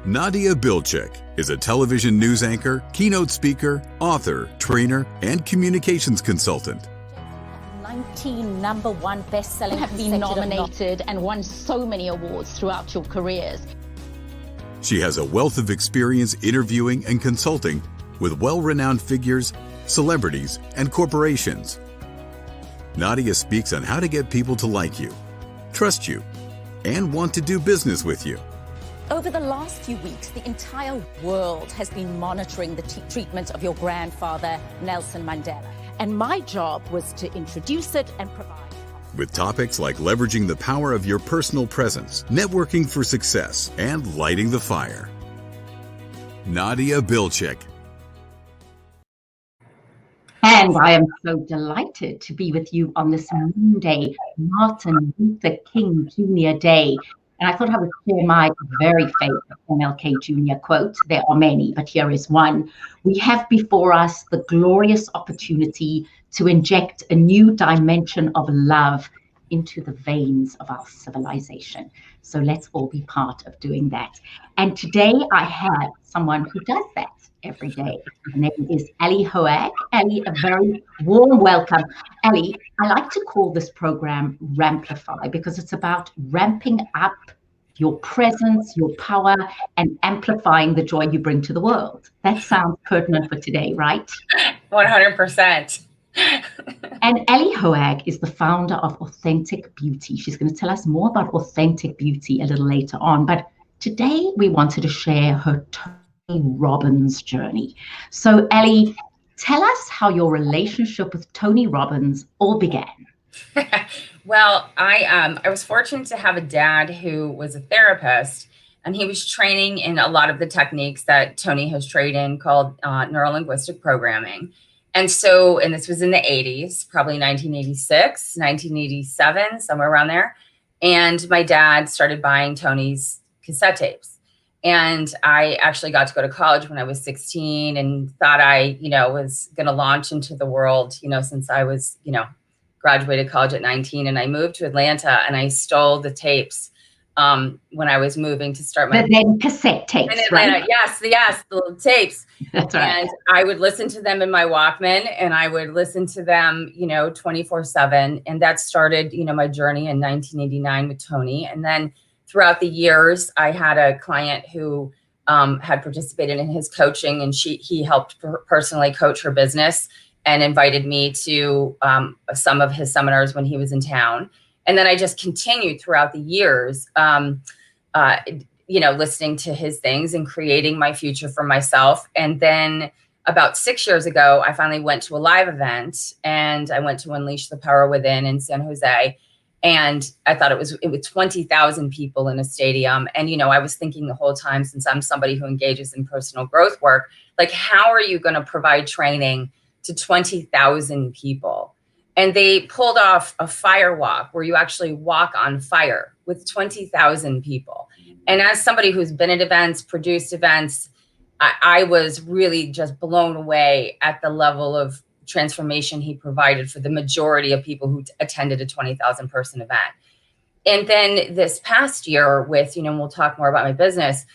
Nadia Bilchik is a television news anchor, keynote speaker, author, trainer, and communications consultant. 19 number one best-selling have been nominated and won so many awards throughout your careers. She has a wealth of experience interviewing and consulting with well-renowned figures, celebrities, and corporations. Nadia speaks on how to get people to like you, trust you, and want to do business with you. Over the last few weeks, the entire world has been monitoring the treatment of your grandfather, Nelson Mandela. And my job was to introduce it and provide. With topics like leveraging the power of your personal presence, networking for success, and lighting the fire. Nadia Bilchik. And I am so delighted to be with you on this Monday, Martin Luther King Jr. Day. And I thought I would share my very favorite MLK Jr. quote. There are many, but here is one. We have before us the glorious opportunity to inject a new dimension of love into the veins of our civilization. So let's all be part of doing that. And today I have someone who does that every day. Her name is Aly Hoag. Aly, a very warm welcome. Aly, I like to call this program Ramplify because it's about ramping up your presence, your power, and amplifying the joy you bring to the world. That sounds pertinent for today, right? 100%. And Aly Hoag is the founder of Authentic Beauty. She's going to tell us more about Authentic Beauty a little later on. But today we wanted to share her Tony Robbins journey. So Aly, tell us how your relationship with Tony Robbins all began. Well, I was fortunate to have a dad who was a therapist, and he was training in a lot of the techniques that Tony has trained in called neuro-linguistic programming. And so, and this was in the 80s, probably 1986, 1987, somewhere around there. And my dad started buying Tony's cassette tapes. And I actually got to go to college when I was 16 and thought I, was going to launch into the world, since I was, graduated college at 19, and I moved to Atlanta and I stole the tapes when I was moving to start my cassette tapes, right? Yes, the little tapes. That's right. And I would listen to them in my Walkman, and I would listen to them, 24/7. And that started, my journey in 1989 with Tony. And then throughout the years, I had a client who had participated in his coaching, and he helped personally coach her business and invited me to some of his seminars when he was in town. And then I just continued throughout the years, listening to his things and creating my future for myself. And then about 6 years ago, I finally went to a live event, and I went to Unleash the Power Within in San Jose. And I thought it was 20,000 people in a stadium. And, I was thinking the whole time, since I'm somebody who engages in personal growth work, like, how are you going to provide training to 20,000 people? And they pulled off a fire walk where you actually walk on fire with 20,000 people. And as somebody who's been at events, produced events, I was really just blown away at the level of transformation he provided for the majority of people who attended a 20,000 person event. And then this past year with, we'll talk more about my business,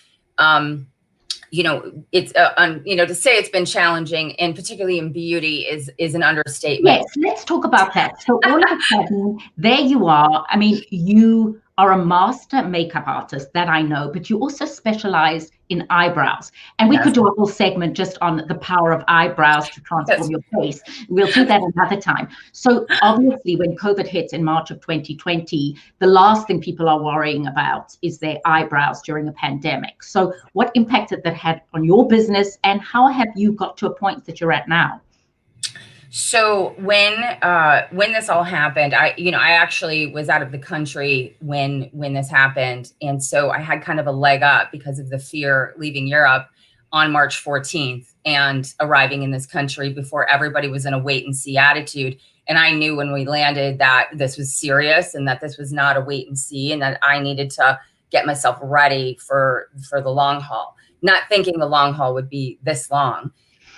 it's to say it's been challenging, and particularly in beauty is an understatement. Yes, let's talk about that. So all of a sudden, there you are. I mean, you are a master makeup artist, that I know, but you also specialize in eyebrows. And we could do a whole segment just on the power of eyebrows to transform your face. We'll do that another time. So obviously, when COVID hit in March of 2020, the last thing people are worrying about is their eyebrows during a pandemic. So what impact did that had on your business, and how have you got to a point that you're at now? So when this all happened, I actually was out of the country when this happened. And so I had kind of a leg up because of the fear leaving Europe on March 14th and arriving in this country before everybody was in a wait and see attitude. And I knew when we landed that this was serious and that this was not a wait and see, and that I needed to get myself ready for the long haul, not thinking the long haul would be this long.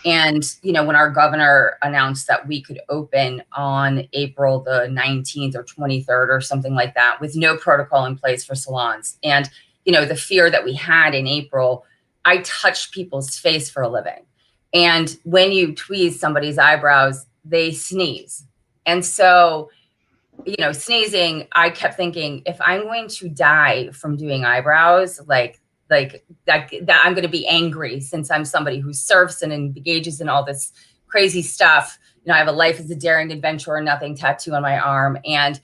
And, when our governor announced that we could open on April the 19th or 23rd or something like that with no protocol in place for salons. And the fear that we had in April, I touched people's face for a living. And when you tweeze somebody's eyebrows, they sneeze. And so, sneezing, I kept thinking, if I'm going to die from doing eyebrows, like that I'm going to be angry, since I'm somebody who surfs and engages in all this crazy stuff. I have a life as a daring adventurer, nothing tattoo on my arm. And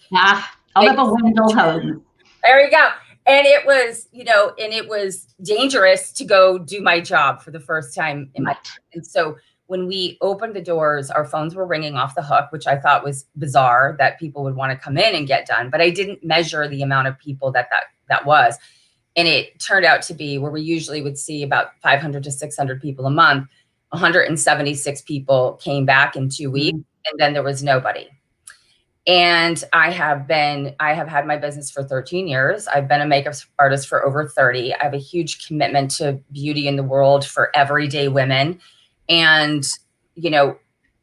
Oliver Wendell Holmes. There you go. And it was, and it was dangerous to go do my job for the first time in my life. And so when we opened the doors, our phones were ringing off the hook, which I thought was bizarre that people would want to come in and get done. But I didn't measure the amount of people that was. And it turned out to be where we usually would see about 500 to 600 people a month. 176 people came back in 2 weeks, and then there was nobody. And I have had my business for 13 years. I've been a makeup artist for over 30. I have a huge commitment to beauty in the world for everyday women. And,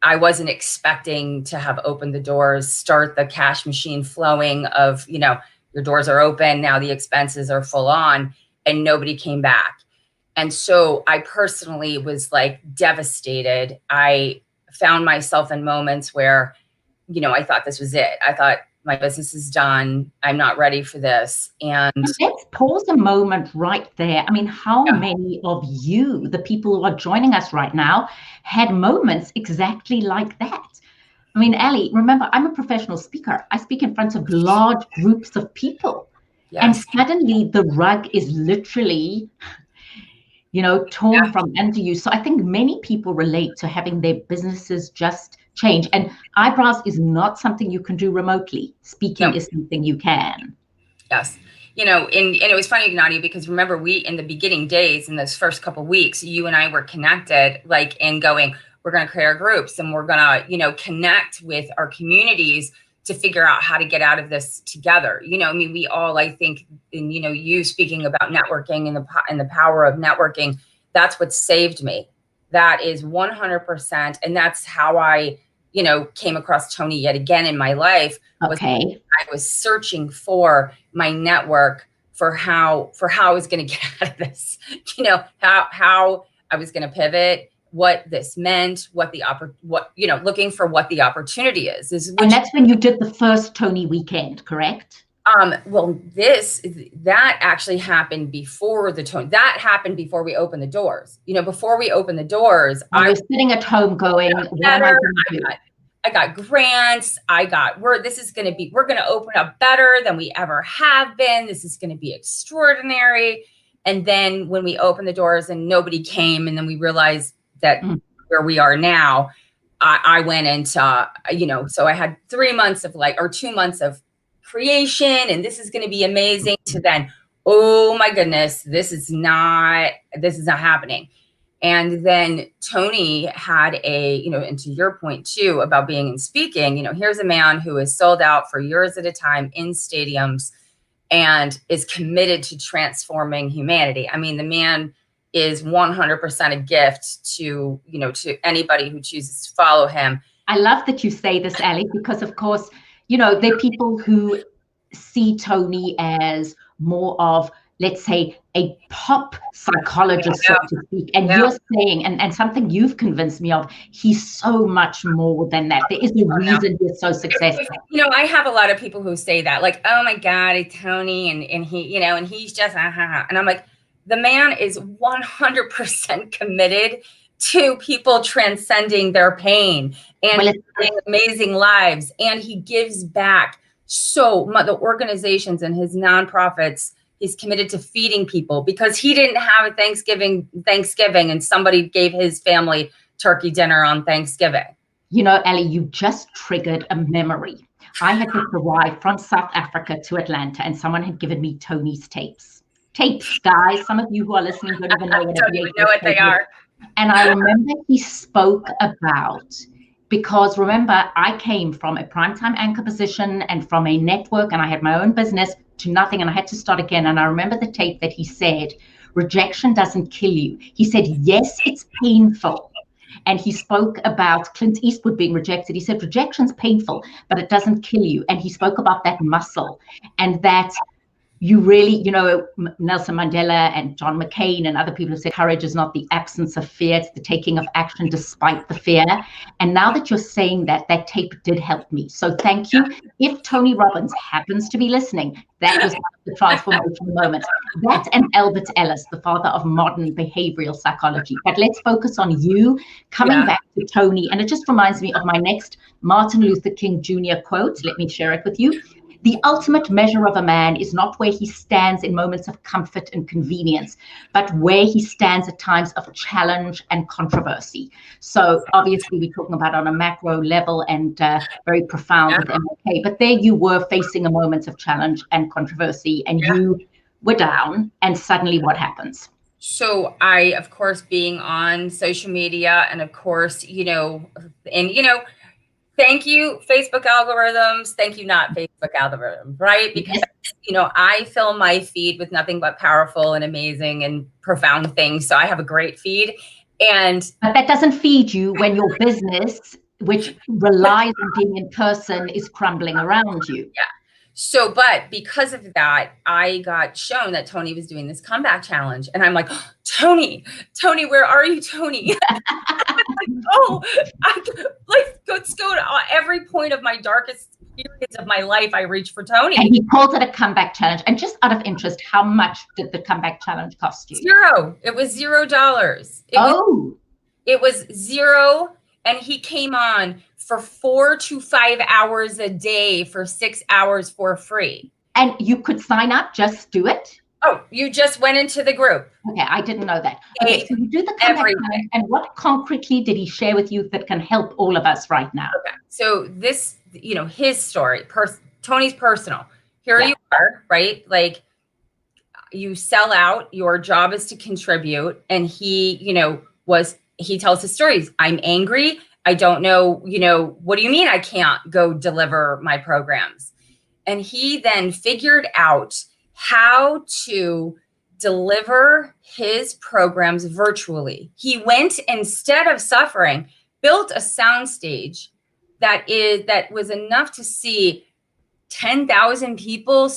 I wasn't expecting to have opened the doors, start the cash machine flowing of, your doors are open, now the expenses are full on, and nobody came back. And so I personally was like devastated. I found myself in moments where, I thought this was it. I thought my business is done. I'm not ready for this. And let's pause a moment right there. I mean, how many of you, the people who are joining us right now, had moments exactly like that? I mean, Aly, remember, I'm a professional speaker. I speak in front of large groups of people. Yes. And suddenly the rug is literally, torn from under you. So I think many people relate to having their businesses just change. And eyebrows is not something you can do remotely. Speaking is something you can. Yes. And it was funny, Nadia, because remember, we, in the beginning days, in those first couple of weeks, you and I were connected, and going, we're going to create our groups, and we're going to, connect with our communities to figure out how to get out of this together. We all, I think, and, you speaking about networking and the power of networking, that's what saved me. That is 100%. And that's how I, came across Tony yet again in my life. I was searching for my network for how I was going to get out of this, how I was going to pivot, what this meant, looking for what the opportunity is. And that's when you did the first Tony weekend, correct? Well, that actually happened before that happened before we opened the doors. Before we opened the doors, I was sitting at home going, what am I going to do? I got grants. we're going to open up better than we ever have been. This is going to be extraordinary. And then when we opened the doors and nobody came, and then we realized that where we are now, I went into, so I had 3 months of 2 months of creation, and this is going to be amazing, to then, oh my goodness, this is not happening. And then Tony had and to your point too, about being in speaking, here's a man who is sold out for years at a time in stadiums and is committed to transforming humanity. I mean, the man is 100% a gift to anybody who chooses to follow him. I love that you say this, Aly, because of course, there are people who see Tony as more of, let's say, a pop psychologist, so to speak. And you're saying, and something you've convinced me of, he's so much more than that. There is a reason he's so successful. I have a lot of people who say that, like, oh my God, it's Tony, and he, and he's just, and I'm like, the man is 100% committed to people transcending their pain and living amazing lives. And he gives back so much. The organizations and his nonprofits, he's committed to feeding people, because he didn't have a Thanksgiving and somebody gave his family turkey dinner on Thanksgiving. Aly, you just triggered a memory. I had just arrived from South Africa to Atlanta, and someone had given me Tony's tapes. Tapes, guys. Some of you who are listening don't even know what they are. And I remember he spoke about, because remember, I came from a primetime anchor position and from a network, and I had my own business, to nothing, and I had to start again. And I remember the tape that he said, rejection doesn't kill you. He said, yes, it's painful. And he spoke about Clint Eastwood being rejected. He said, rejection's painful, but it doesn't kill you. And he spoke about that muscle, and that you really, Nelson Mandela and John McCain and other people have said courage is not the absence of fear, it's the taking of action despite the fear. And now that you're saying that, that tape did help me. So thank you. If Tony Robbins happens to be listening, that was the transformational moment. That and Albert Ellis, the father of modern behavioral psychology. But let's focus on you coming back to Tony. And it just reminds me of my next Martin Luther King Jr. quote. Let me share it with you. The ultimate measure of a man is not where he stands in moments of comfort and convenience, but where he stands at times of challenge and controversy. So obviously we're talking about on a macro level and very profound with MLK, but there you were facing a moment of challenge and controversy, and you were down, and suddenly what happens? So I, of course, being on social media, and of course, thank you, Facebook algorithms. Thank you, not Facebook algorithms, right? Because, I fill my feed with nothing but powerful and amazing and profound things. So I have a great feed. But that doesn't feed you when your business, which relies on being in person, is crumbling around you. Yeah. So, but because of that, I got shown that Tony was doing this comeback challenge. And I'm like, oh, Tony, where are you, Tony? Let's go to every point of my darkest periods of my life. I reach for Tony. And he called it a comeback challenge. And just out of interest, how much did the comeback challenge cost you? $0. It was $0. It was $0. And he came on for 4 to 5 hours a day for 6 hours for free. And you could sign up, just do it? Oh, you just went into the group. Okay, I didn't know that. Okay, so you do the comeback challenge, and what concretely did he share with you that can help all of us right now? Okay, so this, his story, Tony's personal. Here you are, right? Like, you sell out, your job is to contribute, and he tells his stories. I'm angry. I don't know, what do you mean I can't go deliver my programs? And he then figured out how to deliver his programs virtually. He went, instead of suffering, built a soundstage that was enough to see 10,000 people,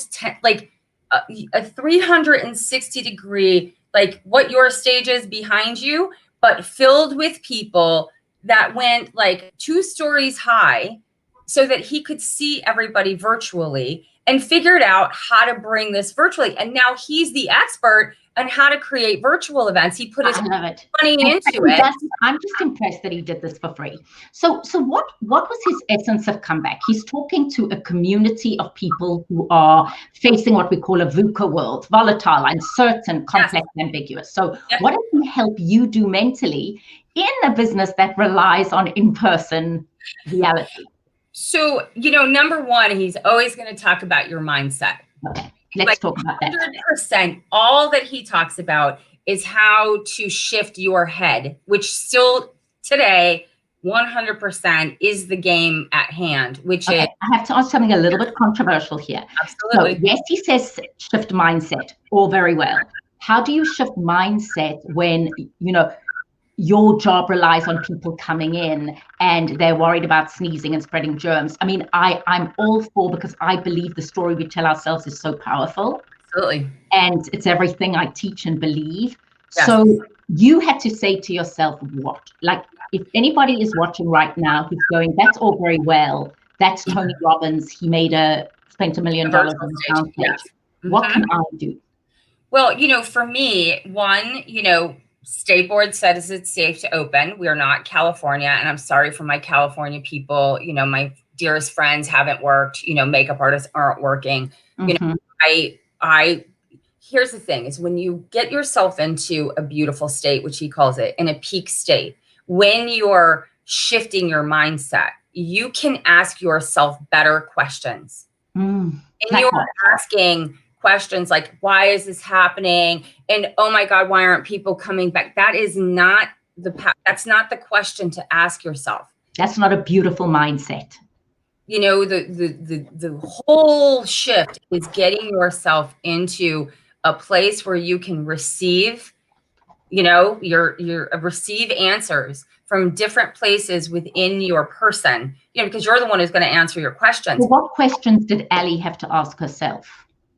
a 360 degree, like what your stage is behind you, but filled with people that went like 2 stories high, so that he could see everybody virtually, and figured out how to bring this virtually. And now he's the expert on how to create virtual events. He put his money into it. I'm just impressed that he did this for free. So what was his essence of comeback? He's talking to a community of people who are facing what we call a VUCA world: volatile, uncertain, complex, ambiguous. So what does he help you do mentally in a business that relies on in-person reality? So, number one, he's always going to talk about your mindset. Okay, let's talk about that. 100%. All that he talks about is how to shift your head, which still today, 100% is the game at hand, which is... I have to ask something a little bit controversial here. Absolutely. So, yes, he says shift mindset, all very well. How do you shift mindset when, your job relies on people coming in and they're worried about sneezing and spreading germs? I mean, I'm all for, because I believe the story we tell ourselves is so powerful. Absolutely. And it's everything I teach and believe. Yes. So you had to say to yourself what? Like, if anybody is watching right now who's going, that's all very well, that's Tony Robbins, he spent $1 million on the sound page. What can I do? Well, for me, one, State Board says it's safe to open. We are not California, and I'm sorry for my California people. My dearest friends haven't worked. Makeup artists aren't working. Here's the thing: is when you get yourself into a beautiful state, which he calls it, in a peak state, when you're shifting your mindset, you can ask yourself better questions. And you're asking questions like, why is this happening? And, oh my God, why aren't people coming back? That is not that's not the question to ask yourself. That's not a beautiful mindset. The whole shift is getting yourself into a place where you can receive, receive answers from different places within your person, because you're the one who's going to answer your questions. Well, what questions did Aly have to ask herself?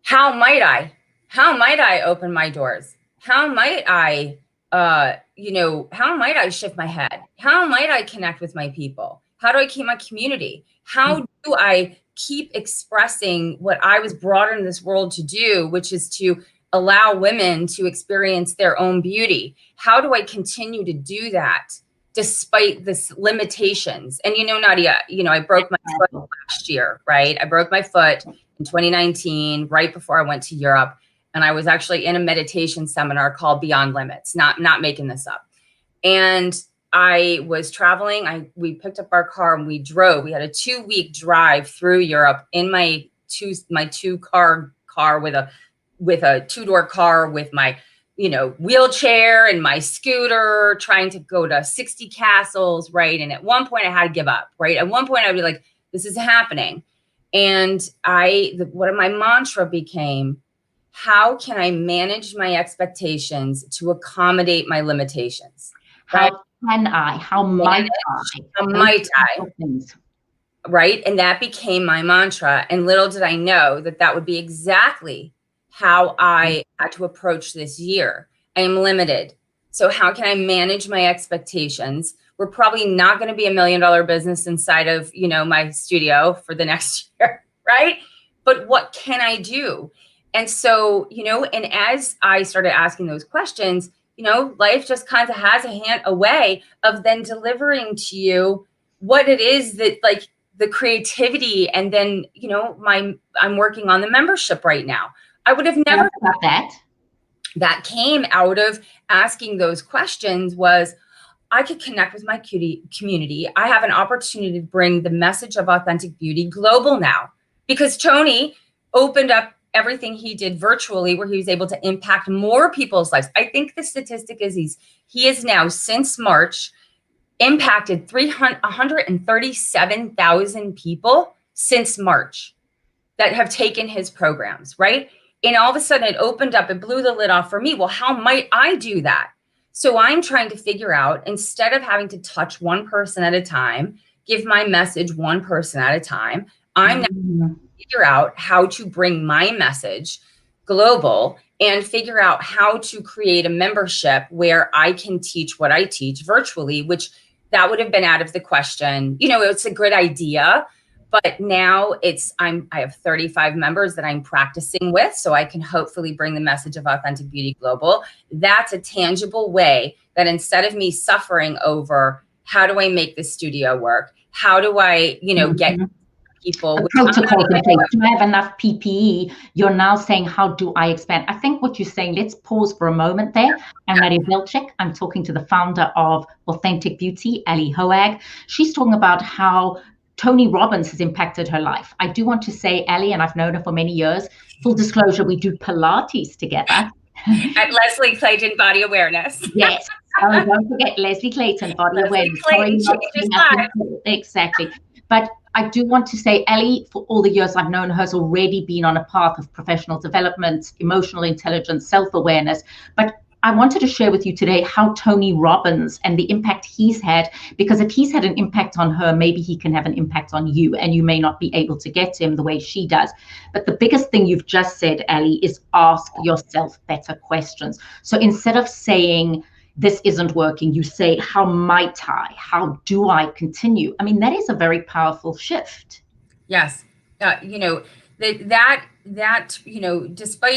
How might I? How might I open my doors? How might I, how might I shift my head? How might I connect with my people? How do I keep my community? How do I keep expressing what I was brought into this world to do, which is to allow women to experience their own beauty? How do I continue to do that despite this limitations? And, Nadia, I broke my foot last year, right? I broke my foot in 2019, right before I went to Europe. And I was actually in a meditation seminar called Beyond Limits, not making this up. And I was traveling. We picked up our car and we drove. We had a 2-week drive through Europe in my two car with a 2-door car with my, wheelchair and my scooter, trying to go to 60 castles, right? And at one point I had to give up, right? At one point I'd be like, this is happening. And what my mantra became, how can I manage my expectations to accommodate my limitations? Right? How might I? Right. And that became my mantra. And little did I know that would be exactly how I had to approach this year. I am limited. So how can I manage my expectations? We're probably not going to be $1 million business inside of, my studio for the next year. Right. But what can I do? And so, and as I started asking those questions, life just kind of has a way of then delivering to you what it is that, like, the creativity. And then, I'm working on the membership right now. I would have never thought that came out of asking those questions. Was I could connect with my community. I have an opportunity to bring the message of authentic beauty global now, because Tony opened up everything he did virtually, where he was able to impact more people's lives. I think the statistic is he is now, since March, impacted 137,000 people since March that have taken his programs, right? And all of a sudden it opened up, it blew the lid off for me. Well, how might I do that? So I'm trying to figure out, instead of having to touch one person at a time, give my message one person at a time, I'm now trying to figure out how to bring my message global and figure out how to create a membership where I can teach what I teach virtually, which that would have been out of the question. It's a good idea, but now I have 35 members that I'm practicing with, so I can hopefully bring the message of authentic beauty global. That's a tangible way that, instead of me suffering over how do I make this studio work, how do I, get people the protocols in place, do I have enough PPE? You're now saying, how do I expand? I think what you're saying, let's pause for a moment there. I'm Nadia Belchik. I'm talking to the founder of Authentic Beauty, Aly Hoag. She's talking about how Tony Robbins has impacted her life. I do want to say, Aly, and I've known her for many years, full disclosure, we do Pilates together. At Leslie Clayton Body Awareness. Yes. Don't forget Leslie Clayton, Body Awareness. Exactly. But I do want to say, Aly, for all the years I've known her, has already been on a path of professional development, emotional intelligence, self-awareness. But I wanted to share with you today how Tony Robbins and the impact he's had, because if he's had an impact on her, maybe he can have an impact on you, and you may not be able to get to him the way she does. But the biggest thing you've just said, Aly, is ask yourself better questions. So instead of saying, this isn't working, you say, how might I? How do I continue? I mean, that is a very powerful shift. Yes. Despite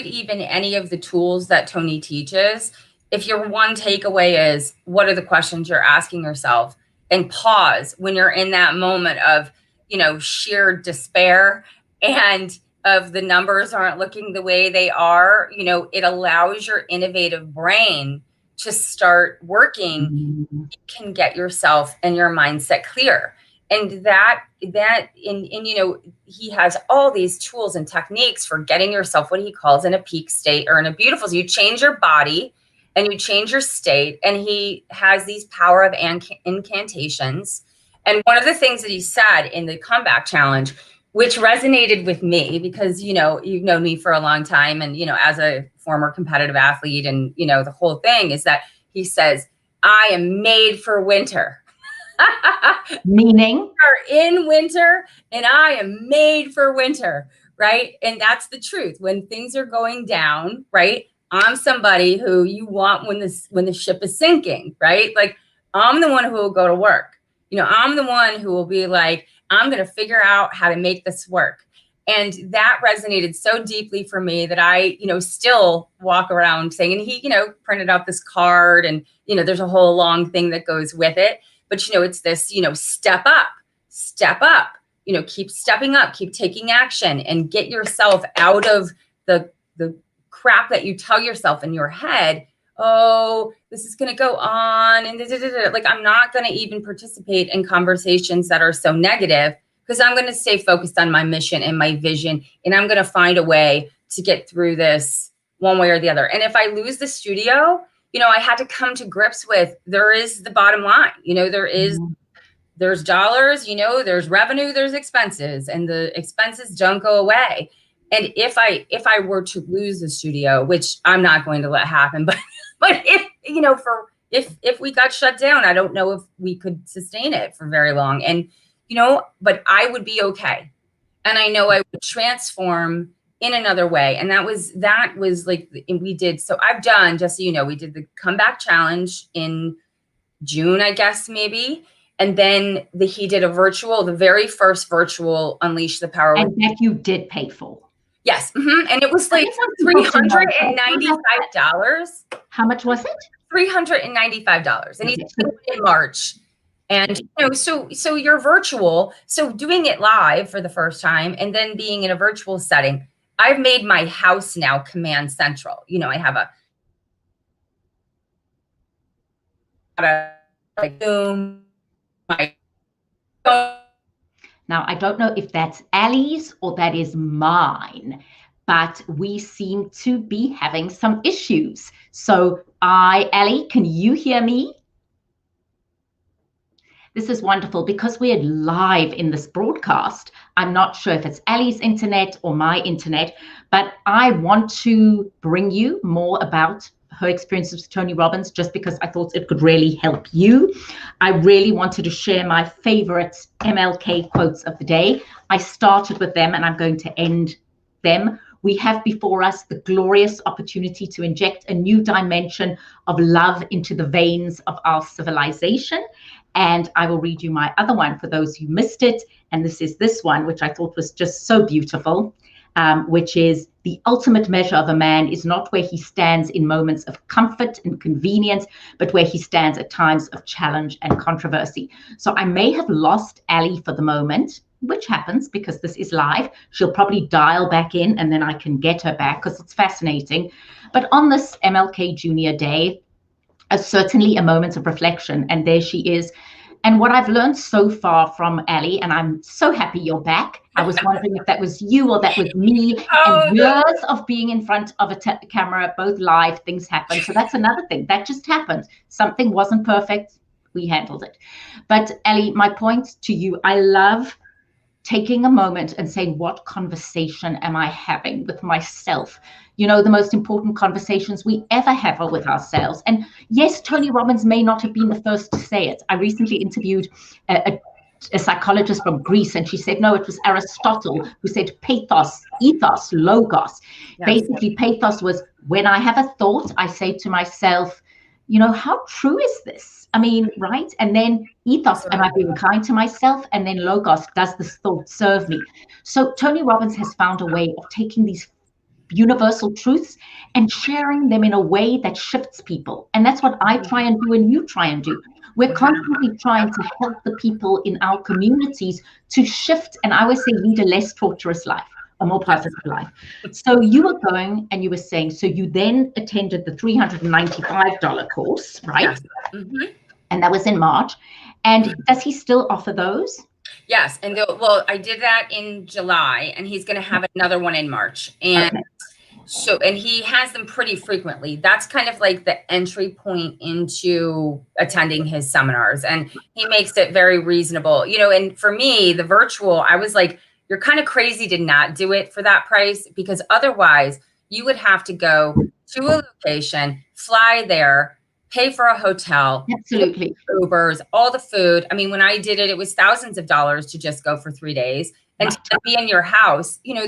even any of the tools that Tony teaches, if your one takeaway is, what are the questions you're asking yourself? And pause when you're in that moment of, sheer despair and of the numbers aren't looking the way they are, it allows your innovative brain to start working. You can get yourself and your mindset clear. And he has all these tools and techniques for getting yourself what he calls in a peak state or in a beautiful. So you change your body and you change your state. And he has these power of incantations. And one of the things that he said in the comeback challenge, which resonated with me, because, you've known me for a long time. And, as a former competitive athlete and, the whole thing is that he says, I am made for winter. Meaning? We're in winter and I am made for winter, right? And that's the truth. When things are going down, right? I'm somebody who you want when the ship is sinking, right? Like I'm the one who will go to work. I'm the one who will be like, I'm going to figure out how to make this work. And that resonated so deeply for me that I, still walk around saying, and he, printed out this card and, there's a whole long thing that goes with it. But, it's this, step up, keep stepping up, keep taking action and get yourself out of the crap that you tell yourself in your head. Oh, this is going to go on. And like, I'm not going to even participate in conversations that are so negative because I'm going to stay focused on my mission and my vision. And I'm going to find a way to get through this one way or the other. And if I lose the studio, I had to come to grips with there is the bottom line. There's dollars, there's revenue, there's expenses, and the expenses don't go away. And if I were to lose the studio, which I'm not going to let happen, but if we got shut down, I don't know if we could sustain it for very long. And but I would be okay. And I know I would transform in another way. And that was like, and we did. So I've done, just so you know, we did the comeback challenge in June, I guess, maybe. And then he did the very first virtual Unleash the Power. And that you did pay for. Yes. Mm-hmm. And it was like $395. How much was it? $395. And he's doing it in March. And, so you're virtual. So doing it live for the first time and then being in a virtual setting, I've made my house now Command Central. I have like Zoom. Now, I don't know if that's Aly's or that is mine, but we seem to be having some issues. So Aly, can you hear me? This is wonderful because we're live in this broadcast. I'm not sure if it's Aly's internet or my internet, but I want to bring you more about her experiences with Tony Robbins just because I thought it could really help you. I really wanted to share my favorite MLK quotes of the day. I started with them and I'm going to end them. We have before us the glorious opportunity to inject a new dimension of love into the veins of our civilization. And I will read you my other one for those who missed it. And this is this one, which I thought was just so beautiful, which is the ultimate measure of a man is not where he stands in moments of comfort and convenience, but where he stands at times of challenge and controversy. So I may have lost Aly for the moment, which happens because this is live. She'll probably dial back in and then I can get her back because it's fascinating. But on this MLK Junior Day, certainly a moment of reflection. And there she is. And what I've learned so far from Aly, and I'm so happy you're back. I was wondering if that was you or that was me. And years of being in front of a camera, both live, things happen. So that's another thing. That just happened. Something wasn't perfect. We handled it. But Aly, my point to you, I love taking a moment and saying, what conversation am I having with myself? The most important conversations we ever have are with ourselves. And yes, Tony Robbins may not have been the first to say it. I recently interviewed a psychologist from Greece, and she said, no, it was Aristotle who said pathos, ethos, logos. Yes. Basically, pathos was when I have a thought, I say to myself, how true is this? I mean, right? And then ethos, am I being kind to myself? And then logos, does this thought serve me? So Tony Robbins has found a way of taking these universal truths and sharing them in a way that shifts people. And that's what I try and do and you try and do. We're constantly trying to help the people in our communities to shift, and I always say lead a less torturous life, a more positive life. So you were going and you were saying, so you then attended the $395 course, right? Yes. Mm-hmm. And that was in March. And does he still offer those? Yes. And I did that in July, and he's going to have another one in March. And okay. So, and he has them pretty frequently. That's kind of like the entry point into attending his seminars. And he makes it very reasonable, and for me, the virtual, I was like, you're kind of crazy to not do it for that price, because otherwise you would have to go to a location, fly there, pay for a hotel, absolutely, Ubers, all the food. I mean, when I did it, it was thousands of dollars to just go for 3 days. and to be in your house, you know,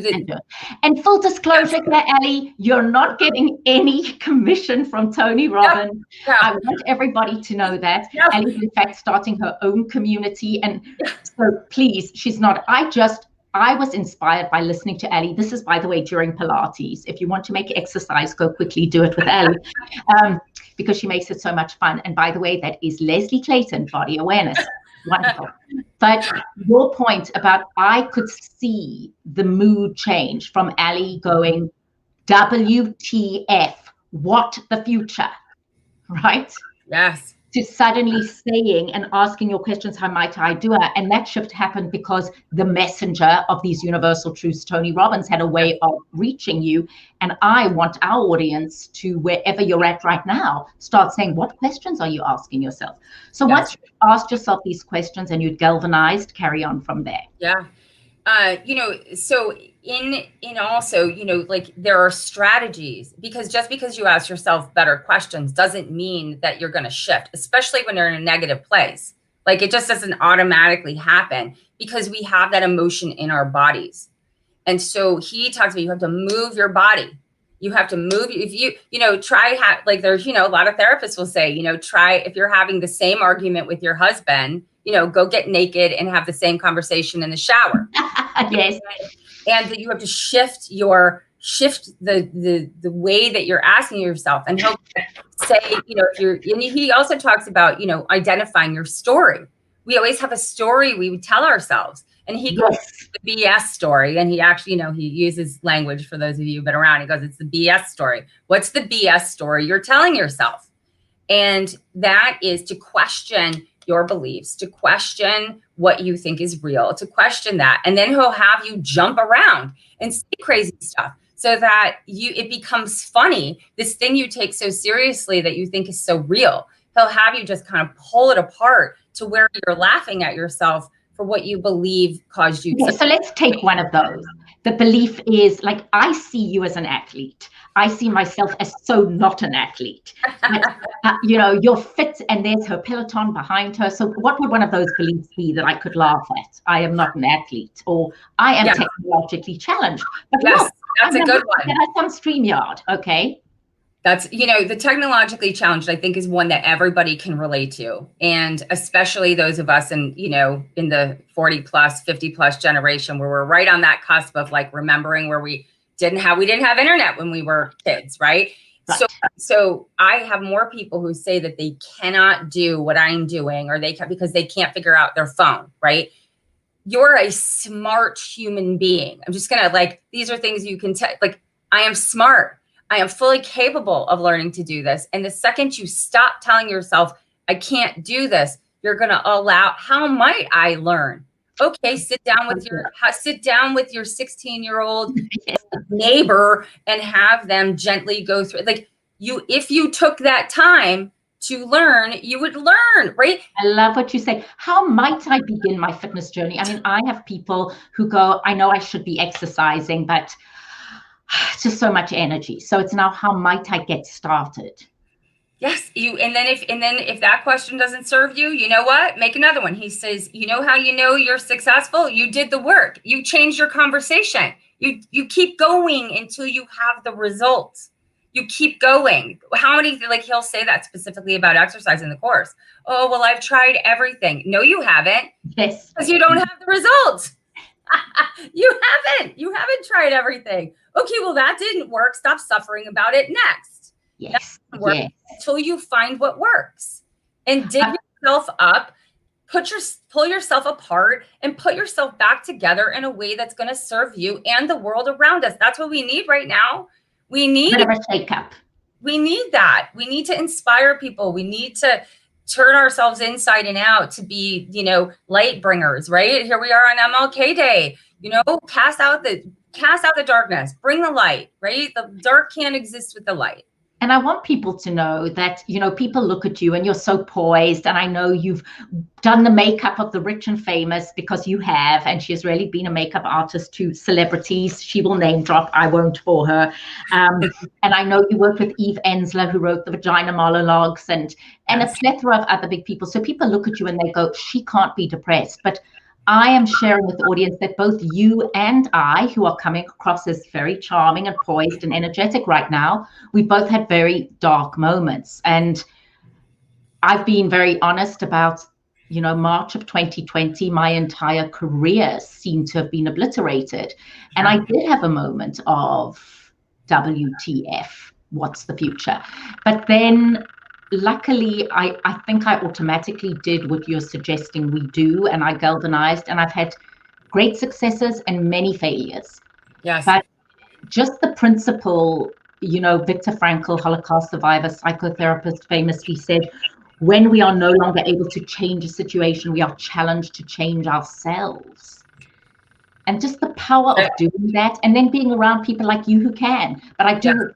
and full disclosure, Aly, you're not getting any commission from Tony Robbins. No. I want everybody to know that. No. Aly's in fact starting her own community, and so please, she's not. I was inspired by listening to Aly. This is, by the way, during Pilates. If you want to make exercise, go quickly do it with Aly, because she makes it so much fun. And by the way, that is Leslie Clayton, Body Awareness. Wonderful. But your point about, I could see the mood change from Aly going, WTF, what the future, right? Yes. To suddenly saying and asking your questions, how might I do it? And that shift happened because the messenger of these universal truths, Tony Robbins, had a way of reaching you. And I want our audience to, wherever you're at right now, start saying, what questions are you asking yourself? So once you asked yourself these questions and you'd galvanized, carry on from there. Yeah. You know, so in also, you know, like there are strategies, because just because you ask yourself better questions doesn't mean that you're going to shift, especially when you're in a negative place. Like it just doesn't automatically happen because we have that emotion in our bodies. And so he talks about, you have to move your body. You have to move. If you know, try, like there's, you know, a lot of therapists will say, you know, try, if you're having the same argument with your husband, you know, go get naked and have the same conversation in the shower. Yes. And that you have to shift the way that you're asking yourself. And he'll say, you know, and he also talks about, you know, identifying your story. We always have a story we would tell ourselves. And he goes, the BS story. And he actually, you know, he uses language, for those of you who've been around. He goes, it's the BS story. What's the BS story you're telling yourself? And that is to question your beliefs, to question what you think is real, to question that. And then he'll have you jump around and say crazy stuff so that it becomes funny. This thing you take so seriously that you think is so real, he'll have you just kind of pull it apart to where you're laughing at yourself for what you believe caused you. So let's take one of those. The belief is like, I see you as an athlete. I see myself as so not an athlete. You know, you're fit and there's her Peloton behind her. So what would one of those beliefs be that I could laugh at? I am not an athlete, or I am technologically challenged. But yes, that's a good one. That's on StreamYard, okay? That's, you know, the technologically challenged, I think, is one that everybody can relate to. And especially those of us in, you know, in the 40 plus, 50 plus generation, where we're right on that cusp of like remembering where we didn't have internet when we were kids, right? So I have more people who say that they cannot do what I'm doing, or because they can't figure out their phone, right? You're a smart human being. I'm just going to, like, these are things you can tell, like, I am smart. I am fully capable of learning to do this. And the second you stop telling yourself, I can't do this, you're going to allow, how might I learn? Okay, sit down with your 16-year-old neighbor and have them gently go through. Like, if you took that time to learn, you would learn, right? I love what you say. How might I begin my fitness journey? I mean, I have people who go, I know I should be exercising, but it's just so much energy. So it's now, how might I get started? Yes, and then if that question doesn't serve you, you know what? Make another one. He says, you know how you know you're successful? You did the work. You changed your conversation. You keep going until you have the results. You keep going. How many, like, he'll say that specifically about exercise in the course. Oh, well, I've tried everything. No, you haven't. Yes. Because you don't have the results. You haven't tried everything. Okay, well, that didn't work. Stop suffering about it. Next. Yes. Until you find what works, and dig yourself up, pull yourself apart, and put yourself back together in a way that's going to serve you and the world around us. That's what we need right now. We need a shake up. We need that. We need to inspire people. We need to turn ourselves inside and out to be, you know, light bringers, right? Here we are on MLK Day, you know, cast out the darkness, bring the light, right? The dark can't exist with the light. And I want people to know that, you know, people look at you and you're so poised. And I know you've done the makeup of the rich and famous, because you have. And she has really been a makeup artist to celebrities. She will name drop. I won't for her. And I know you worked with Eve Ensler, who wrote the Vagina Monologues, and a plethora of other big people. So people look at you and they go, she can't be depressed. But I am sharing with the audience that both you and I, who are coming across as very charming and poised and energetic right now, we both had very dark moments. And I've been very honest about, March of 2020, my entire career seemed to have been obliterated. And I did have a moment of WTF, what's the future? But then luckily, I think I automatically did what you're suggesting we do, and I galvanized, and I've had great successes and many failures. Yes. But just the principle, Viktor Frankl, Holocaust survivor, psychotherapist, famously said, when we are no longer able to change a situation, we are challenged to change ourselves. And just the power of doing that, and then being around people like you who can. But I don't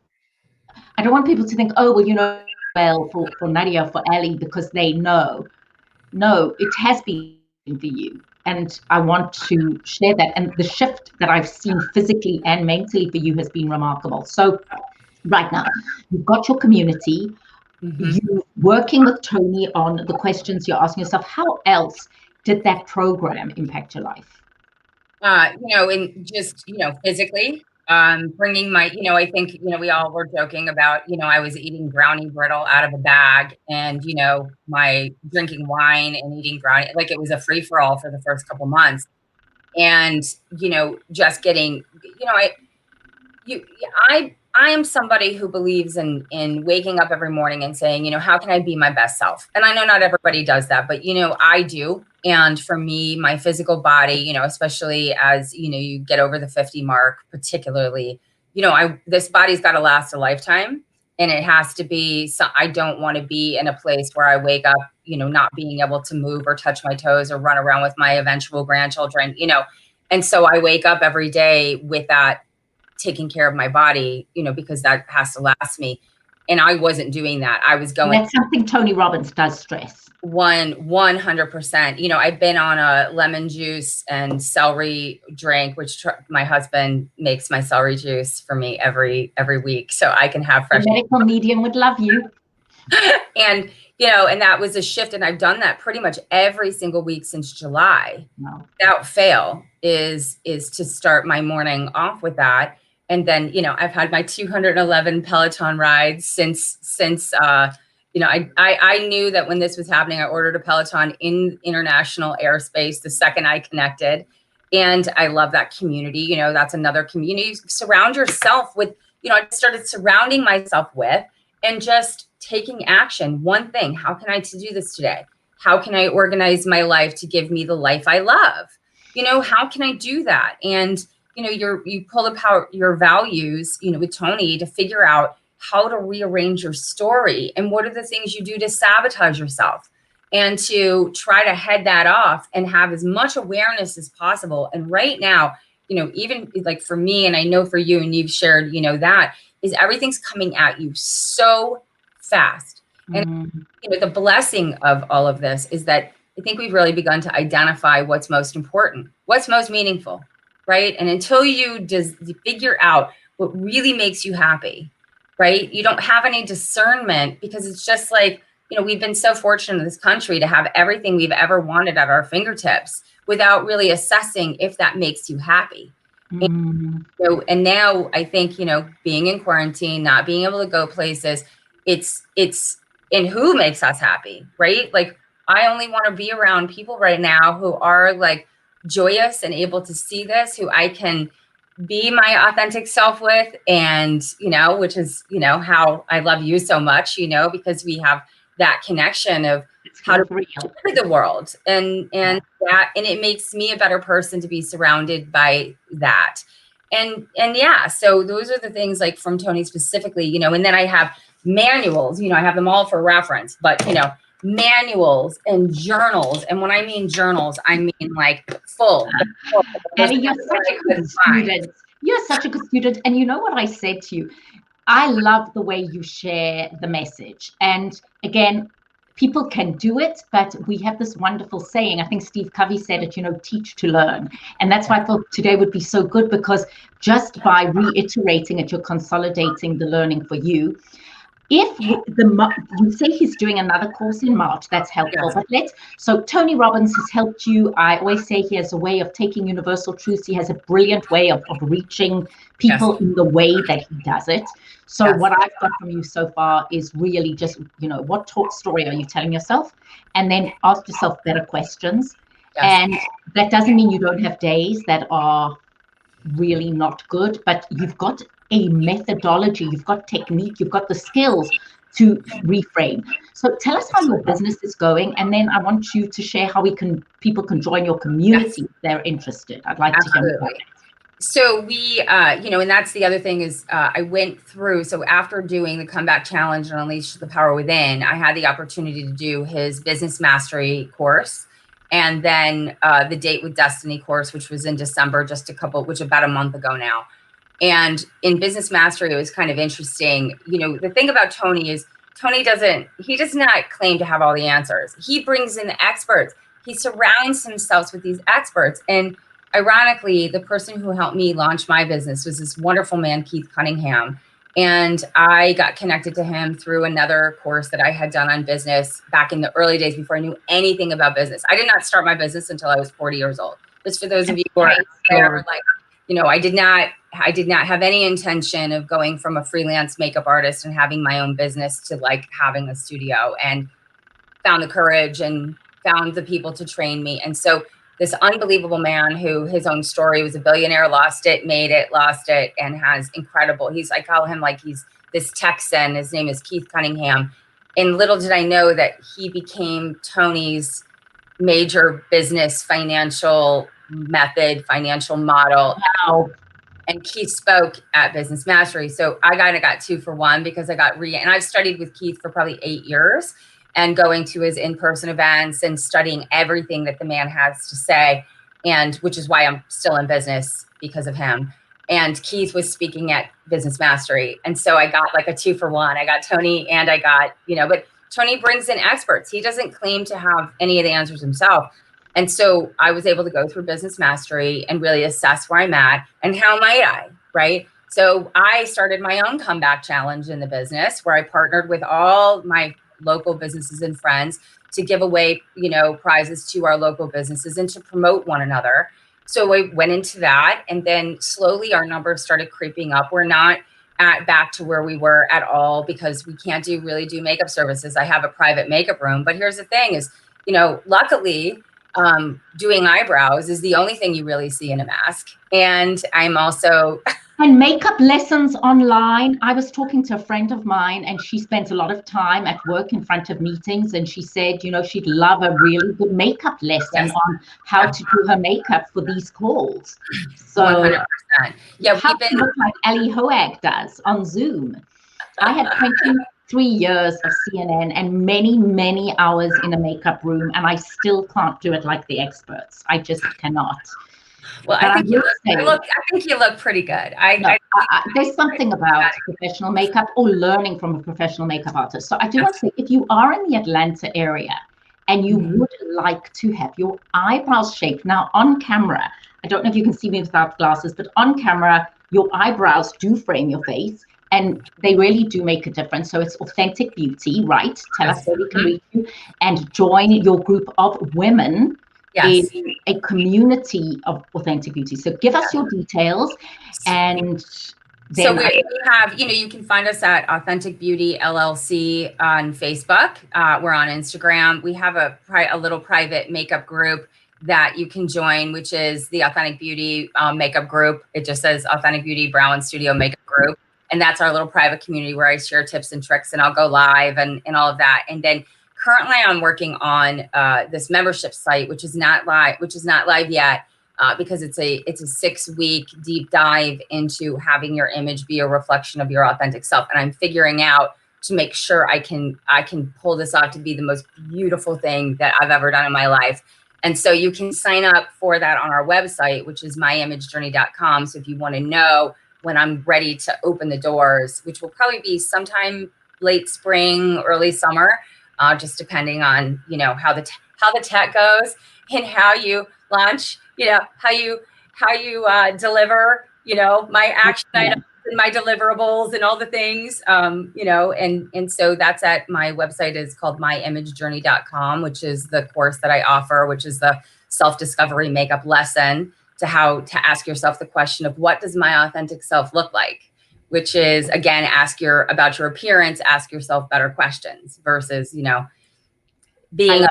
want people to think, oh, well, for Nadia, for Aly, because they know. No, it has been for you. And I want to share that. And the shift that I've seen physically and mentally for you has been remarkable. So right now, you've got your community. You're working with Tony on the questions you're asking yourself. How else did that program impact your life? And just, physically, bringing my, I think, we all were joking about, I was eating brownie brittle out of a bag and, my drinking wine and eating brownie, like it was a free for all for the first couple months. And, just getting, I am somebody who believes in waking up every morning and saying, how can I be my best self? And I know not everybody does that, but, I do. And for me, my physical body, especially as, you get over the 50 mark, particularly, this body's got to last a lifetime, and it has to be, I don't want to be in a place where I wake up, not being able to move or touch my toes or run around with my eventual grandchildren, and so I wake up every day with that, taking care of my body, because that has to last me. And I wasn't doing that. I was going. And that's something Tony Robbins does stress. 100%. I've been on a lemon juice and celery drink, which my husband makes my celery juice for me every week, so I can have fresh. The medical medium would love you. And and that was a shift, and I've done that pretty much every single week since July. Wow. Without fail, is to start my morning off with that. And then, I've had my 211 Peloton rides since I knew that when this was happening, I ordered a Peloton in international airspace the second I connected. And I love that community. That's another community. Surround yourself with, I started surrounding myself with and just taking action. One thing, how can I do this today? How can I organize my life to give me the life I love? How can I do that? And you pull apart your values, with Tony to figure out how to rearrange your story and what are the things you do to sabotage yourself, and to try to head that off and have as much awareness as possible. And right now, even like for me, and I know for you, and you've shared, that is everything's coming at you so fast. And, the blessing of all of this is that I think we've really begun to identify what's most important, what's most meaningful. Right. And until you just figure out what really makes you happy, right, you don't have any discernment, because it's just like, we've been so fortunate in this country to have everything we've ever wanted at our fingertips without really assessing if that makes you happy. And now I think, being in quarantine, not being able to go places, it's in who makes us happy. Right. Like, I only want to be around people right now who are like joyous and able to see this, who I can be my authentic self with. And, which is, how I love you so much, because we have that connection of how to reach the world, and it makes me a better person to be surrounded by that. And yeah, so those are the things like from Tony specifically, and then I have manuals, I have them all for reference, but, manuals and journals. And when I mean journals, I mean like full. Aly, you're such a good student. You're such a good student. And you know what I said to you? I love the way you share the message. And again, people can do it, but we have this wonderful saying. I think Steve Covey said it, teach to learn. And that's why I thought today would be so good, because just by reiterating it, you're consolidating the learning for you. if you say he's doing another course in March, that's helpful. Yes. But so Tony Robbins has helped you. I always say he has a way of taking universal truths. He has a brilliant way of reaching people in the way that he does it. So what I've got from you so far is really just, what story are you telling yourself? And then ask yourself better questions. And that doesn't mean you don't have days that are really not good, but you've got a methodology, you've got technique, you've got the skills to reframe. So tell us how your business is going, and then I want you to share how people can join your community if they're interested. I'd like to hear more. So we, and that's the other thing is I went through, so after doing the Comeback Challenge and Unleash the Power Within, I had the opportunity to do his Business Mastery course. And then the Date with Destiny course, which was in December, about a month ago now. And in Business Mastery, it was kind of interesting. The thing about Tony is he does not claim to have all the answers. He brings in the experts. He surrounds himself with these experts. And ironically, the person who helped me launch my business was this wonderful man, Keith Cunningham. And I got connected to him through another course that I had done on business back in the early days before I knew anything about business. I did not start my business until I was 40 years old. Just for those of you who are there, I did not have any intention of going from a freelance makeup artist and having my own business to having a studio, and found the courage and found the people to train me. And so this unbelievable man who his own story was a billionaire, lost it, made it, lost it, and has incredible. I call him he's this Texan. His name is Keith Cunningham. And little did I know that he became Tony's major business financial method, financial model. Wow. And Keith spoke at Business Mastery. So I kind of got 2 for 1 because and I've studied with Keith for probably 8 years, and going to his in-person events and studying everything that the man has to say, and which is why I'm still in business because of him. And Keith was speaking at Business Mastery. And so I got a 2 for 1. I got Tony and I got, but Tony brings in experts. He doesn't claim to have any of the answers himself. And so I was able to go through Business Mastery and really assess where I'm at and how might I, right? So I started my own comeback challenge in the business where I partnered with all my local businesses and friends to give away, prizes to our local businesses and to promote one another. So I went into that, and then slowly our numbers started creeping up. We're not back to where we were at all because we can't really do makeup services. I have a private makeup room, but here's the thing is, luckily, doing eyebrows is the only thing you really see in a mask. And I'm also and makeup lessons online. I was talking to a friend of mine, and she spends a lot of time at work in front of meetings, and she said, she'd love a really good makeup lesson on how to do her makeup for these calls. So 100%. Yeah, how to look like Aly Hoag does on Zoom. I had 23 years of CNN and many, many hours in a makeup room, and I still can't do it like the experts. I just cannot. Well, I think you look pretty good. There's something about professional makeup or learning from a professional makeup artist. So I do want to say, if you are in the Atlanta area and you would like to have your eyebrows shaped, now on camera, I don't know if you can see me without glasses, but on camera, your eyebrows do frame your face, and they really do make a difference. So it's authentic beauty, right? Tell us where we can reach you, and join your group of women in a community of authentic beauty. So give us your details, and then so we have, you can find us at Authentic Beauty LLC on Facebook. We're on Instagram. We have a little private makeup group that you can join, which is the Authentic Beauty makeup group. It just says Authentic Beauty Brow and Studio makeup group. And that's our little private community where I share tips and tricks, and I'll go live and all of that. And then currently I'm working on this membership site, which is not live yet, because it's a 6-week deep dive into having your image be a reflection of your authentic self. And I'm figuring out to make sure I can pull this off to be the most beautiful thing that I've ever done in my life. And so you can sign up for that on our website, which is myimagejourney.com. So if you want to know when I'm ready to open the doors, which will probably be sometime late spring, early summer, just depending on, how the tech goes and how you launch, how you deliver, my action items and my deliverables and all the things, you know, and so that's at my website is called myimagejourney.com, which is the course that I offer, which is the self-discovery makeup lesson to how to ask yourself the question of what does my authentic self look like, which is, again, about your appearance, ask yourself better questions versus, you know, being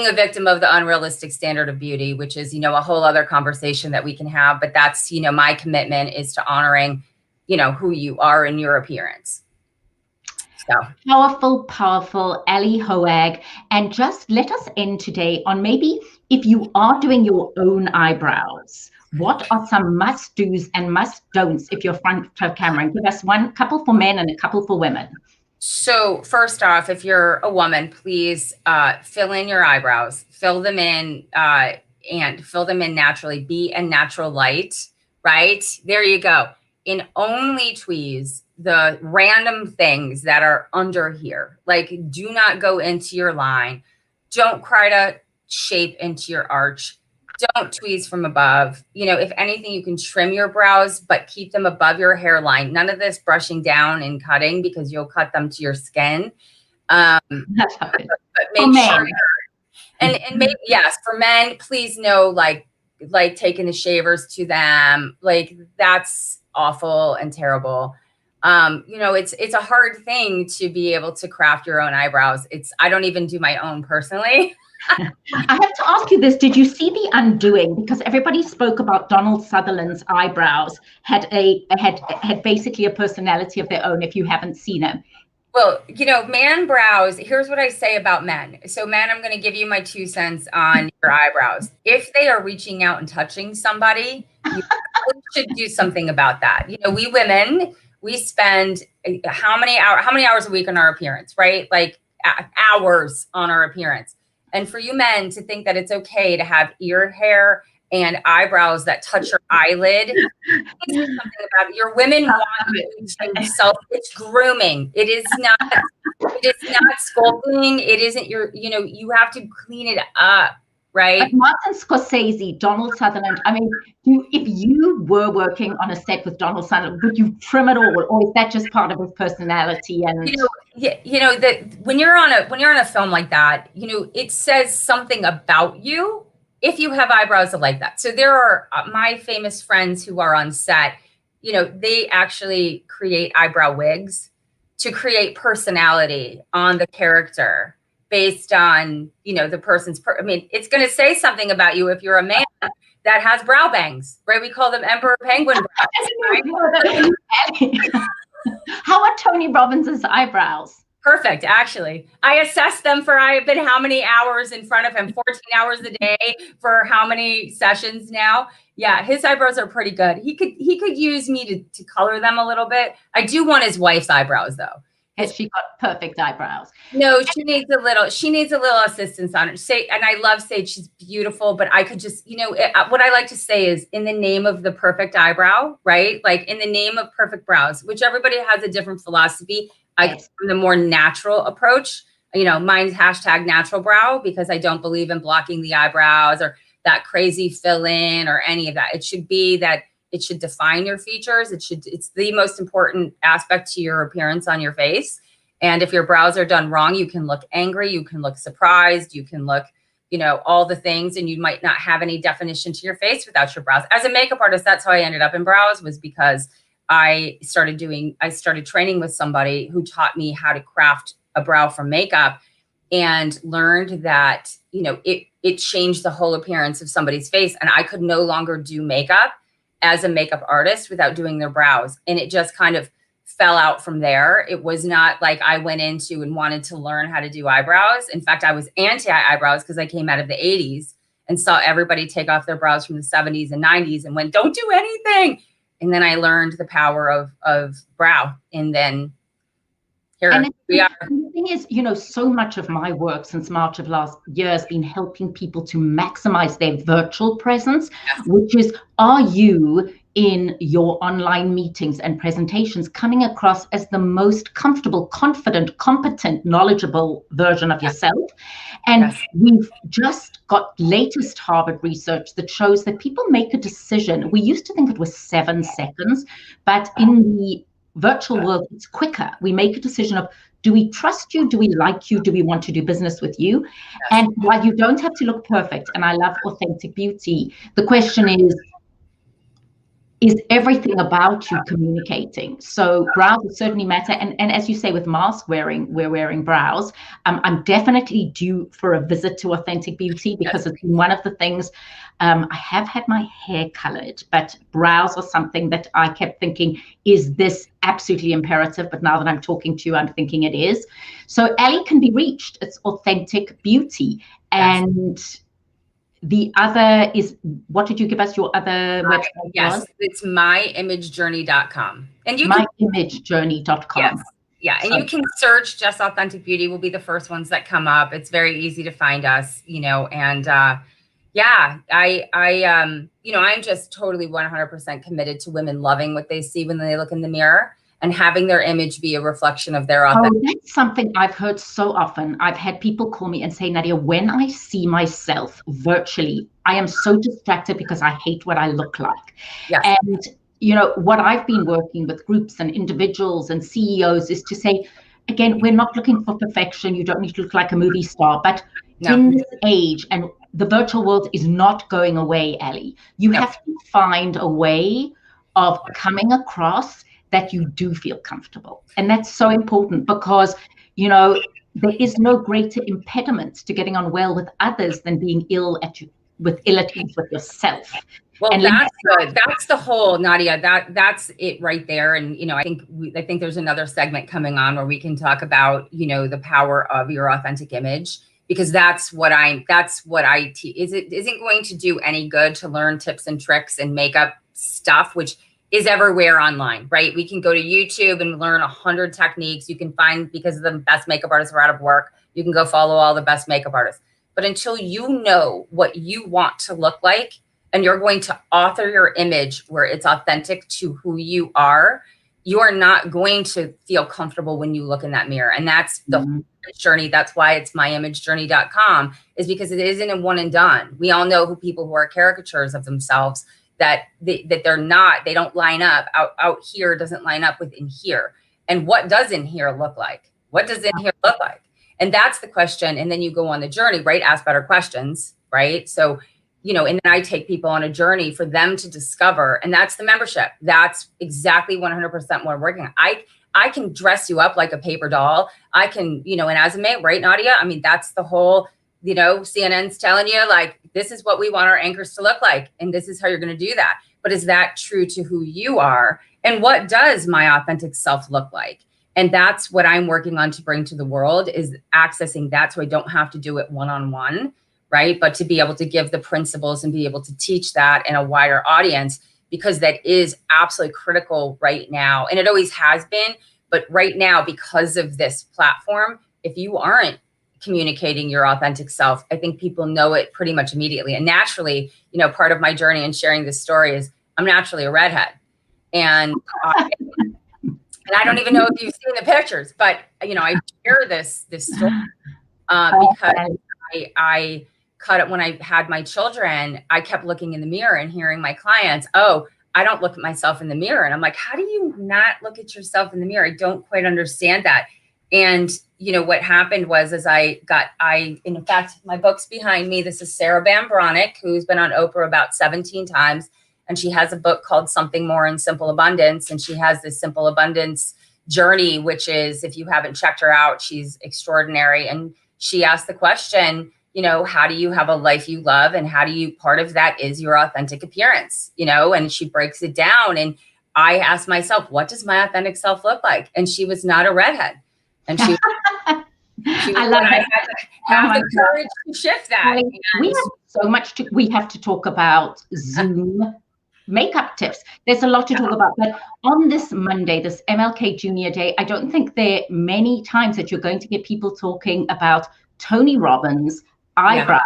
a victim of the unrealistic standard of beauty, which is, you know, a whole other conversation that we can have. But that's, you know, my commitment is to honoring, you know, who you are in your appearance. So powerful, powerful, Aly Hoag. And just let us end today on maybe if you are doing your own eyebrows, what are some must-dos and must-don'ts if you're front of camera? And give us one couple for men and a couple for women. So first off, if you're a woman, please fill in your eyebrows, fill them in and fill them in naturally. Be a natural light, right? There you go. And only tweeze the random things that are under here. Like, do not go into your line. Don't try to shape into your arch. Don't tweeze from above. You know, if anything, you can trim your brows, but keep them above your hairline. None of this brushing down and cutting because you'll cut them to your skin. But make sure. And maybe, yes, for men, please know, like taking the shavers to them, like that's awful and terrible. You know, it's a hard thing to be able to craft your own eyebrows. I don't even do my own personally. I have to ask you this. Did you see The Undoing? Because everybody spoke about Donald Sutherland's eyebrows had basically a personality of their own, if you haven't seen it. Well, you know, man brows, here's what I say about men. So men, I'm going to give you my 2 cents on your eyebrows. If they are reaching out and touching somebody, you should do something about that. You know, we women, we spend how many hours a week on our appearance, right? Like hours on our appearance. And for you men to think that it's okay to have ear hair and eyebrows that touch your eyelid, something about it. Your women want you to it's grooming. It is not sculpting. It isn't you have to clean it up, right? But Martin Scorsese, Donald Sutherland, I mean, if you were working on a set with Donald Sutherland, would you trim it all, or is that just part of his personality? And that when you're on a film like that, you know, it says something about you if you have eyebrows like that. So there are my famous friends who are on set, you know, they actually create eyebrow wigs to create personality on the character based on, you know, the person's, I mean, it's going to say something about you if you're a man that has brow bangs, right? We call them emperor penguin brows. Right? How are Tony Robbins' eyebrows? Perfect, actually. I assessed them for I've been how many hours in front of him? 14 hours a day for how many sessions now? Yeah, his eyebrows are pretty good. He could use me to color them a little bit. I do want his wife's eyebrows though. Has she got perfect eyebrows? No, she needs a little assistance on it. And I love Sage, she's beautiful, but I could just, you know, what I like to say is in the name of the perfect eyebrow, right? Like in the name of perfect brows, which everybody has a different philosophy. I the more natural approach, you know, mine's #natural brow because I don't believe in blocking the eyebrows or that crazy fill in or any of that. It should be that it should define your features. It's the most important aspect to your appearance on your face. And if your brows are done wrong, you can look angry, you can look surprised, you can look, you know, all the things, and you might not have any definition to your face without your brows. As a makeup artist, that's how I ended up in brows, was because I started training with somebody who taught me how to craft a brow from makeup, and learned that, you know, it changed the whole appearance of somebody's face. And I could no longer do makeup as a makeup artist without doing their brows. And it just kind of fell out from there. It was not like I went into and wanted to learn how to do eyebrows. In fact, I was anti-eyebrows because I came out of the 80s and saw everybody take off their brows from the 70s and 90s and went, don't do anything. And then I learned the power of brow. And then here we are. And the thing is, you know, so much of my work since March of last year has been helping people to maximize their virtual presence, which is, are you in your online meetings and presentations coming across as the most comfortable, confident, competent, knowledgeable version of yourself. And we've just got latest Harvard research that shows that people make a decision. We used to think it was 7 seconds, but in the virtual world, it's quicker. We make a decision of, do we trust you? Do we like you? Do we want to do business with you? And while you don't have to look perfect, and I love authentic beauty, the question is everything about you communicating? So brows certainly matter. And as you say, with mask wearing, we're wearing brows. I'm definitely due for a visit to Authentic Beauty because it's been one of the things. I have had my hair colored, but brows are something that I kept thinking, is this absolutely imperative? But now that I'm talking to you, I'm thinking it is. So Aly can be reached. It's Authentic Beauty. And the other is, what did you give us your other website? Yes, it's myimagejourney.com. And you myimagejourney.com. Yes. Yeah, and you can search just Authentic Beauty. Will be the first ones that come up. It's very easy to find us, and I'm just totally 100% committed to women loving what they see when they look in the mirror and having their image be a reflection of their authentic. Oh, that's something I've heard so often. I've had people call me and say, Nadia, when I see myself virtually, I am so distracted because I hate what I look like. Yes. And, what I've been working with groups and individuals and CEOs is to say, again, we're not looking for perfection. You don't need to look like a movie star. But in this age, and the virtual world is not going away, Aly, you have to find a way of coming across that you do feel comfortable. And that's so important because, there is no greater impediment to getting on well with others than being ill at ease with yourself. Well, and that's good. That's the whole, Nadia, that's it right there. And, I think there's another segment coming on where we can talk about, the power of your authentic image, because that's what I teach. Isn't going to do any good to learn tips and tricks and makeup stuff, which is everywhere online, right? We can go to YouTube and learn 100 techniques. You can find, because the best makeup artists are out of work, you can go follow all the best makeup artists. But until you know what you want to look like, and you're going to author your image where it's authentic to who you are not going to feel comfortable when you look in that mirror. And that's the journey. That's why it's myimagejourney.com, is because it isn't a one and done. We all know people who are caricatures of themselves, that they don't line up. Out here doesn't line up with in here. And what does in here look like? What does in here look like? And that's the question. And then you go on the journey, right? Ask better questions, right? So, and then I take people on a journey for them to discover, and that's the membership. That's exactly 100% what I'm working on. I can dress you up like a paper doll. I can, and as a mate, right, Nadia? I mean, that's the whole, CNN's telling you, like, this is what we want our anchors to look like, and this is how you're going to do that. But is that true to who you are? And what does my authentic self look like? And that's what I'm working on to bring to the world, is accessing that, so I don't have to do it one-on-one, right? But to be able to give the principles and be able to teach that in a wider audience, because that is absolutely critical right now. And it always has been, but right now, because of this platform, if you aren't communicating your authentic self, I think people know it pretty much immediately. And naturally, part of my journey in sharing this story is I'm naturally a redhead. And I don't even know if you've seen the pictures, but, I share this story because I cut it when I had my children. I kept looking in the mirror and hearing my clients, oh, I don't look at myself in the mirror. And I'm like, how do you not look at yourself in the mirror? I don't quite understand that. And, what happened was, in fact, my book's behind me. This is Sarah Bambronic, who's been on Oprah about 17 times. And she has a book called Something More in Simple Abundance. And she has this simple abundance journey, which is, if you haven't checked her out, she's extraordinary. And she asked the question, how do you have a life you love? And how do you, part of that is your authentic appearance, and she breaks it down. And I asked myself, what does my authentic self look like? And she was not a redhead. And she I love it. Have the courage to shift that. We have so much we have to talk about Zoom makeup tips. There's a lot to talk about, but on this Monday, this MLK Junior Day, I don't think there are many times that you're going to get people talking about Tony Robbins, eyebrows,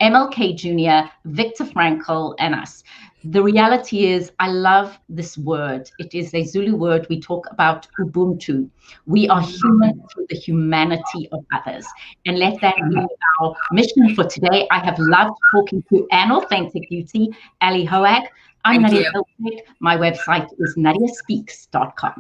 MLK Jr., Viktor Frankl, and us. the reality is, I love this word. It is a Zulu word. We talk about Ubuntu. We are human through the humanity of others. And let that be our mission for today. I have loved talking to an authentic beauty, Aly Hoag. I'm Nadia Hoag. My website is nadiaspeaks.com.